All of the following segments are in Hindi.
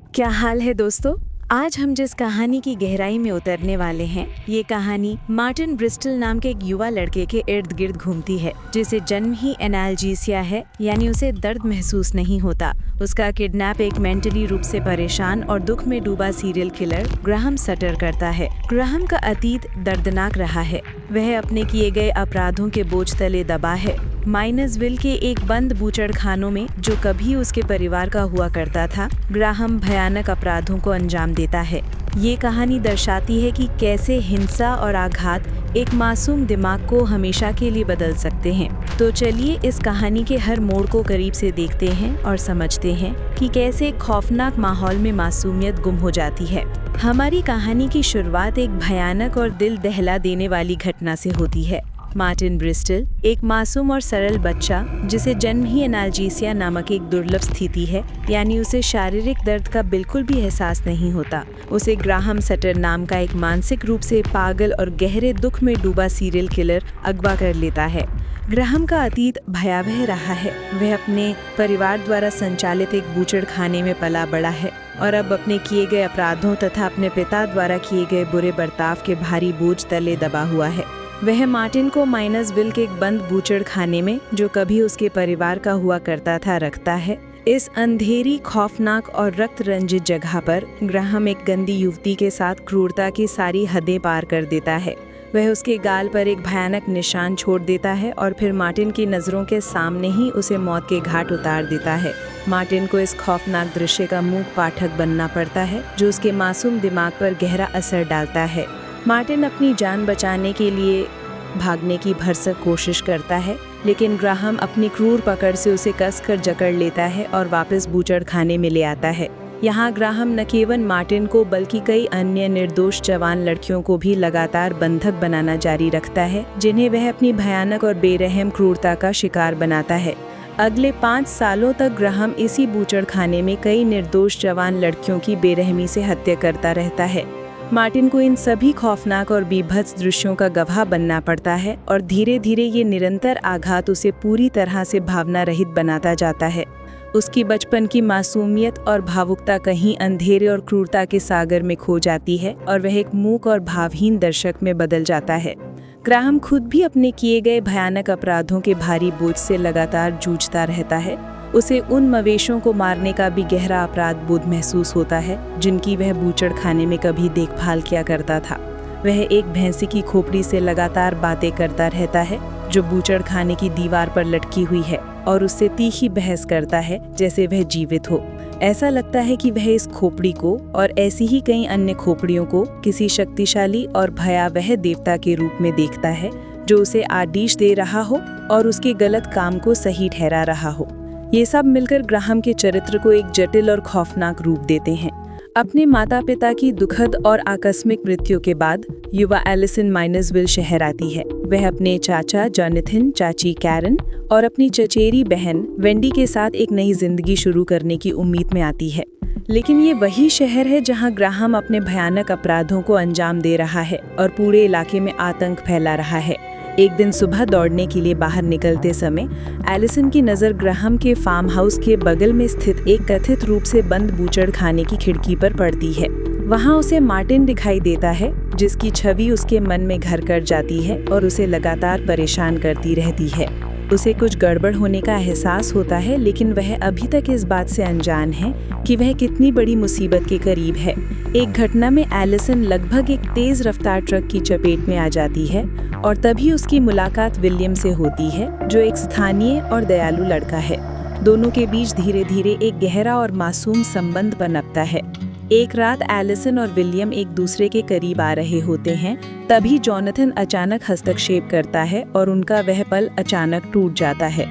क्या हाल है दोस्तों। आज हम जिस कहानी की गहराई में उतरने वाले हैं, ये कहानी मार्टिन ब्रिस्टल नाम के एक युवा लड़के के इर्द गिर्द घूमती है, जिसे जन्म ही एनाल्जीसिया है, यानी उसे दर्द महसूस नहीं होता। उसका किडनैप एक मेंटली रूप से परेशान और दुख में डूबा सीरियल किलर ग्राहम सटर करता है। ग्राहम का अतीत दर्दनाक रहा है। वह अपने किए गए अपराधों के बोझ तले दबा है। माइनसविल के एक बंद बूचड़खानों में, जो कभी उसके परिवार का हुआ करता था, ग्राहम भयानक अपराधों को अंजाम देता है। ये कहानी दर्शाती है कि कैसे हिंसा और आघात एक मासूम दिमाग को हमेशा के लिए बदल सकते हैं। तो चलिए इस कहानी के हर मोड़ को करीब से देखते हैं और समझते हैं कि कैसे एक खौफनाक माहौल में मासूमियत गुम हो जाती है। हमारी कहानी की शुरुआत एक भयानक और दिल दहला देने वाली घटना से होती है। मार्टिन ब्रिस्टल एक मासूम और सरल बच्चा, जिसे जन्म ही एनाल्जीसिया नामक एक दुर्लभ स्थिति है, यानी उसे शारीरिक दर्द का बिल्कुल भी एहसास नहीं होता। उसे ग्राहम सटर नाम का एक मानसिक रूप से पागल और गहरे दुख में डूबा सीरियल किलर अगवा कर लेता है। ग्राहम का अतीत भयावह रहा है। वह अपने परिवार द्वारा संचालित एक बूचड़खाने में पला बड़ा है और अब अपने किए गए अपराधों तथा अपने पिता द्वारा किए गए बुरे बर्ताव के भारी बोझ तले दबा हुआ है। वह मार्टिन को माइनसविल के एक बंद बूचड़खाने में, जो कभी उसके परिवार का हुआ करता था, रखता है। इस अंधेरी, खौफनाक और रक्त रंजित जगह पर ग्राहम एक गंदी युवती के साथ क्रूरता की सारी हदें पार कर देता है। वह उसके गाल पर एक भयानक निशान छोड़ देता है और फिर मार्टिन की नज़रों के सामने ही उसे मौत के घाट उतार देता है। मार्टिन को इस खौफनाक दृश्य का मूक पाठक बनना पड़ता है, जो उसके मासूम दिमाग पर गहरा असर डालता है। मार्टिन अपनी जान बचाने के लिए भागने की भरसक कोशिश करता है, लेकिन ग्राहम अपनी क्रूर पकड़ से उसे कसकर जकड़ लेता है और वापस बूचड़खाने में ले आता है। यहाँ ग्राहम न केवल मार्टिन को बल्कि कई अन्य निर्दोष जवान लड़कियों को भी लगातार बंधक बनाना जारी रखता है, जिन्हें वह अपनी भयानक और बेरहम क्रूरता का शिकार बनाता है। अगले 5 सालों तक ग्राहम इसी बूचड़खाने में कई निर्दोष जवान लड़कियों की बेरहमी से हत्या करता रहता है। मार्टिन को इन सभी खौफनाक और बीभत्स दृश्यों का गवाह बनना पड़ता है और धीरे धीरे ये निरंतर आघात उसे पूरी तरह से भावना रहित बनाता जाता है। उसकी बचपन की मासूमियत और भावुकता कहीं अंधेरे और क्रूरता के सागर में खो जाती है और वह एक मूक और भावहीन दर्शक में बदल जाता है। ग्राहम खुद भी अपने किए गए भयानक अपराधों के भारी बोझ से लगातार जूझता रहता है। उसे उन मवेशियों को मारने का भी गहरा अपराध बोध महसूस होता है, जिनकी वह बूचड़खाने में कभी देखभाल किया करता था। वह एक भैंसे की खोपड़ी से लगातार बातें करता रहता है, जो बूचड़खाने की दीवार पर लटकी हुई है, और उससे तीखी बहस करता है जैसे वह जीवित हो। ऐसा लगता है कि वह इस खोपड़ी को और ऐसी ही कई अन्य खोपड़ियों को किसी शक्तिशाली और भयावह देवता के रूप में देखता है, जो उसे आदेश दे रहा हो और उसके गलत काम को सही ठहरा रहा हो। ये सब मिलकर ग्राहम के चरित्र को एक जटिल और खौफनाक रूप देते हैं। अपने माता पिता की दुखद और आकस्मिक मृत्यु के बाद युवा एलिसन माइनसविल शहर आती है। वह अपने चाचा जोनाथन, चाची कैरन और अपनी चचेरी बहन वेंडी के साथ एक नई जिंदगी शुरू करने की उम्मीद में आती है। लेकिन ये वही शहर है जहां ग्राहम अपने भयानक अपराधों को अंजाम दे रहा है और पूरे इलाके में आतंक फैला रहा है। एक दिन सुबह दौड़ने के लिए बाहर निकलते समय एलिसन की नज़र ग्राहम के फार्म हाउस के बगल में स्थित एक कथित रूप से बंद बूचड़खाने की खिड़की पर पड़ती है। वहाँ उसे मार्टिन दिखाई देता है, जिसकी छवि उसके मन में घर कर जाती है और उसे लगातार परेशान करती रहती है। उसे कुछ गड़बड़ होने का एहसास होता है, लेकिन वह अभी तक इस बात से अनजान है कि वह कितनी बड़ी मुसीबत के करीब है। एक घटना में एलिसन लगभग एक तेज रफ्तार ट्रक की चपेट में आ जाती है और तभी उसकी मुलाकात विलियम से होती है, जो एक स्थानीय और दयालु लड़का है। दोनों के बीच धीरे धीरे एक गहरा और मासूम संबंध पनपता है। एक रात एलिसन और विलियम एक दूसरे के करीब आ रहे होते हैं, तभी जोनाथन अचानक हस्तक्षेप करता है और उनका वह पल अचानक टूट जाता है।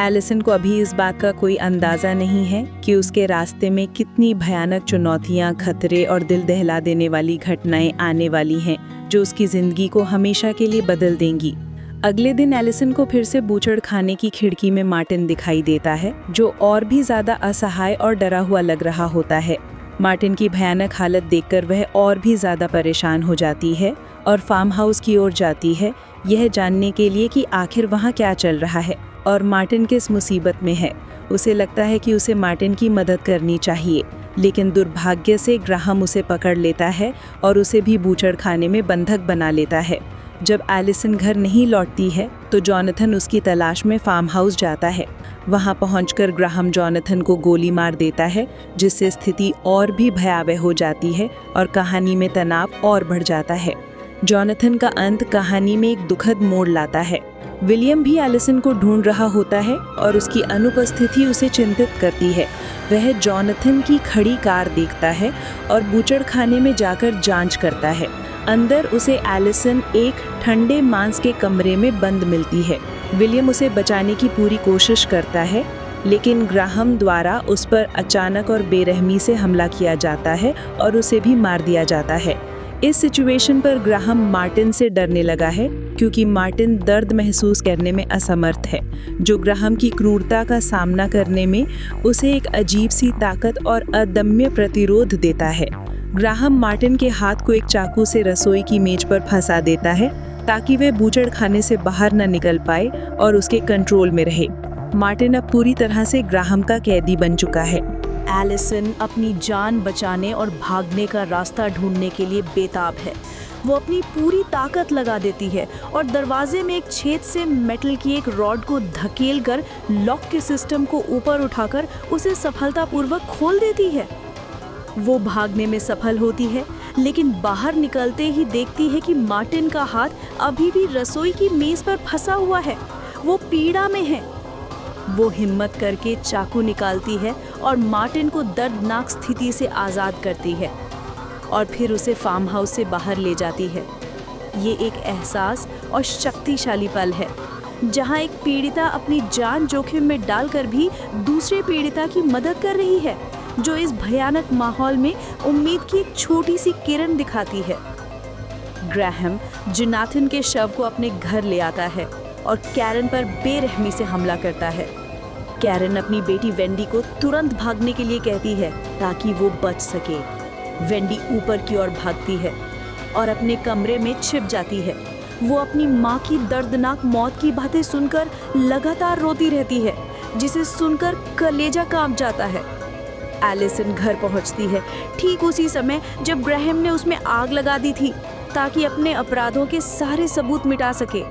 एलिसन को अभी इस बात का कोई अंदाजा नहीं है कि उसके रास्ते में कितनी भयानक चुनौतियां, खतरे और दिल दहला देने वाली घटनाएं आने वाली हैं, जो उसकी जिंदगी को हमेशा के लिए बदल देंगी। अगले दिन एलिसन को फिर से बूचड़खाने की खिड़की में मार्टिन दिखाई देता है, जो और भी ज्यादा असहाय और डरा हुआ लग रहा होता है। मार्टिन की भयानक हालत देखकर वह और भी ज्यादा परेशान हो जाती है और फार्म हाउस की ओर जाती है, यह जानने के लिए कि आखिर वहाँ क्या चल रहा है और मार्टिन किस मुसीबत में है। उसे लगता है कि उसे मार्टिन की मदद करनी चाहिए। लेकिन दुर्भाग्य से ग्राहम उसे पकड़ लेता है और उसे भी बूचड़खाने में बंधक बना लेता है। जब एलिसन घर नहीं लौटती है तो जॉनथन उसकी तलाश में फार्म हाउस जाता है। वहां पहुंचकर ग्राहम जॉनथन को गोली मार देता है, जिससे स्थिति और भी भयावह हो जाती है और कहानी में तनाव और बढ़ जाता है। जॉनथन का अंत कहानी में एक दुखद मोड़ लाता है। विलियम भी एलिसन को ढूंढ रहा होता है और उसकी अनुपस्थिति उसे चिंतित करती है। वह जॉनथन की खड़ी कार देखता है और बूचड़खाने में जाकर जांच करता है। अंदर उसे एलिसन एक ठंडे मांस के कमरे में बंद मिलती है। विलियम उसे बचाने की पूरी कोशिश करता है, लेकिन ग्राहम द्वारा उस पर अचानक और बेरहमी से हमला किया जाता है और उसे भी मार दिया जाता है। इस सिचुएशन पर ग्राहम मार्टिन से डरने लगा है, क्योंकि मार्टिन दर्द महसूस करने में असमर्थ है, जो ग्राहम की क्रूरता का सामना करने में उसे एक अजीब सी ताकत और अदम्य प्रतिरोध देता है। ग्राहम मार्टिन के हाथ को एक चाकू से रसोई की मेज पर फंसा देता है, ताकि वह बूचड़खाने से बाहर न निकल पाए और उसके कंट्रोल में रहे। मार्टिन अब पूरी तरह से ग्राहम का कैदी बन चुका है। एलिसन अपनी जान बचाने और भागने का रास्ता ढूंढने के लिए बेताब है। वो अपनी पूरी ताकत लगा देती है और दरवाजे में एक छेद से मेटल की एक रॉड को धकेलकर लॉक के सिस्टम को ऊपर उठाकर उसे सफलतापूर्वक खोल देती है। वो भागने में सफल होती है, लेकिन बाहर निकलते ही देखती है कि मार्टिन का हाथ अभी भी रसोई की मेज पर फंसा हुआ है। वो पीड़ा में है। वो हिम्मत करके चाकू निकालती है और मार्टिन को दर्दनाक स्थिति से आज़ाद करती है और फिर उसे फार्म हाउस से बाहर ले जाती है। ये एक एहसास और शक्तिशाली पल है, जहां एक पीड़िता अपनी जान जोखिम में डालकर भी दूसरे पीड़िता की मदद कर रही है, जो इस भयानक माहौल में उम्मीद की एक छोटी सी किरण दिखाती है। ग्राहम जोनाथन के शव को अपने घर ले आता है और कैरन पर बेरहमी से हमला करता है। कैरन अपनी बेटी वेंडी को तुरंत भागने के लिए कहती है ताकि वो बच सके। वेंडी ऊपर की ओर भागती है और अपने कमरे में छिप जाती है। वो अपनी माँ की दर्दनाक मौत की बातें सुनकर लगातार रोती रहती है, जिसे सुनकर कलेजा कांप जाता है। एलिसन घर पहुंचती है ठीक उसी समय जब ग्राहम ने उसमें आग लगा दी थी, ताकि अपने अपराधों के सारे सबूत मिटा सके।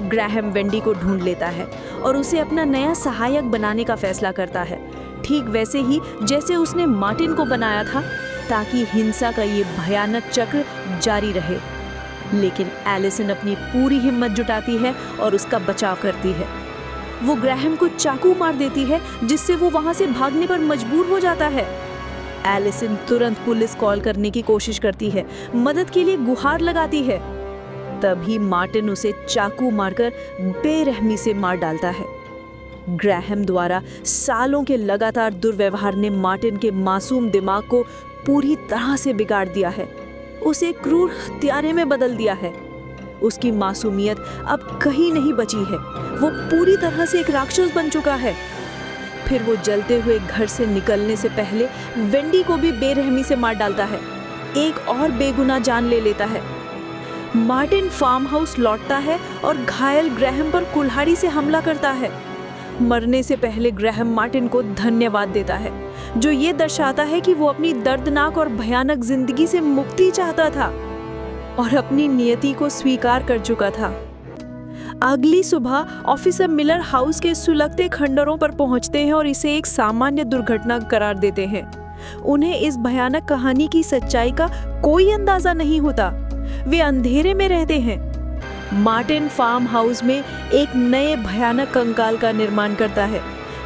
ग्राहम वेंडी को ढूंढ लेता है और उसे अपना नया सहायक बनाने का फैसला करता है, ठीक वैसे ही जैसे उसने मार्टिन को बनाया था, ताकि हिंसा का ये भयानक चक्र जारी रहे। लेकिन एलिसन अपनी पूरी हिम्मत जुटाती है और उसका बचाव करती है। वो ग्राहम को चाकू मार देती है, जिससे वो वहां से भागने पर मजबूर हो जाता है। एलिसन तुरंत पुलिस कॉल करने की कोशिश करती है, मदद के लिए गुहार लगाती है। तभी मार्टिन उसे चाकू मारकर बेरहमी से मार डालता है। ग्राहम द्वारा सालों के लगातार दुर्व्यवहार ने मार्टिन के मासूम दिमाग को पूरी तरह से बिगाड़ दिया है, उसे क्रूर हत्यारे में बदल दिया है। उसकी मासूमियत अब कहीं नहीं बची है। वो पूरी तरह से एक राक्षस बन चुका है। फिर वो जलते हुए घर से निकलने से पहले वेंडी को भी बेरहमी से मार डालता है। एक और बेगुनाह जान ले लेता है। मार्टिन फार्म हाउस लौटता है और घायल ग्राहम पर कुल्हाड़ी से हमला करता है। मरने से पहले ग्राहम मार्टिन को धन्यवाद देता है, जो ये दर्शाता है कि वो अपनी दर्दनाक और भयानक जिंदगी से मुक्ति चाहता था और अपनी नियति को स्वीकार कर चुका था। अगली सुबह ऑफिसर मिलर हाउस के सुलगते खंडरों पर पहुंचते हैं और इसे एक सामान्य दुर्घटना करार देते हैं। उन्हें इस भयानक कहानी की सच्चाई का कोई अंदाजा नहीं होता। वे अंधेरे में रहते हैं। मार्टिन फार्म हाउस में एक नए भयानक कंकाल का निर्माण करता है,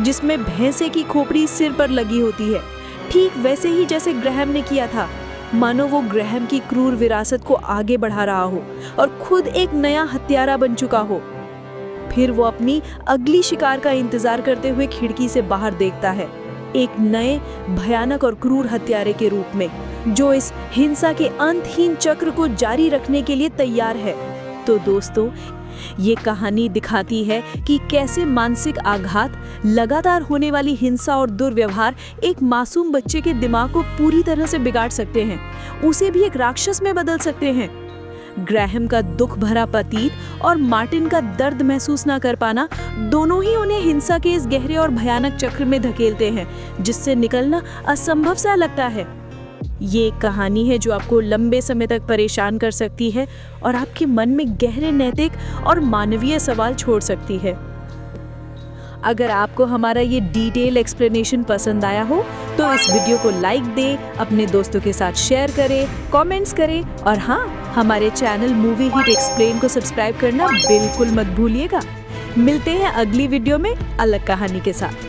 जिसमें भैंसे की खोपड़ी सिर पर लगी होती है, ठीक वैसे ही जैसे ग्राहम ने किया था, मानो वो ग्राहम की क्रूर विरासत को आगे बढ़ा रहा हो और खुद एक नया हत्यारा बन चुका हो। फिर वो अपनी अगली शिकार का इंतजार करते हुए खिड़की से बाहर देखता है, एक नए भयानक और क्रूर हत्यारे के रूप में, जो इस हिंसा के अंतहीन चक्र को जारी रखने के लिए तैयार है। तो दोस्तों, ये कहानी दिखाती है कि कैसे मानसिक आघात, लगातार होने वाली हिंसा और दुर्व्यवहार एक मासूम बच्चे के दिमाग को पूरी तरह से बिगाड़ सकते हैं, उसे भी एक राक्षस में बदल सकते हैं। ग्रैहम का दुख भरा प्रतीत और मार्टिन का दर्द महसूस ना कर पाना, दोनों ही उन्हें हिंसा के इस गहरे और भयानक चक्र में धकेलते हैं जिससे निकलना असंभव सा लगता है। ये एक कहानी है जो आपको लंबे समय तक परेशान कर सकती है और आपके मन में गहरे नैतिक और मानवीय सवाल छोड़ सकती है। अगर आपको हमारा ये डिटेल एक्सप्लेनेशन पसंद आया हो तो इस वीडियो को लाइक दें, अपने दोस्तों के साथ शेयर करें, कमेंट्स करें और हाँ, हमारे चैनल मूवी हिट एक्सप्लेन को सब्सक्राइब करना बिल्कुल मत भूलिएगा। मिलते हैं अगली वीडियो में अलग कहानी के साथ।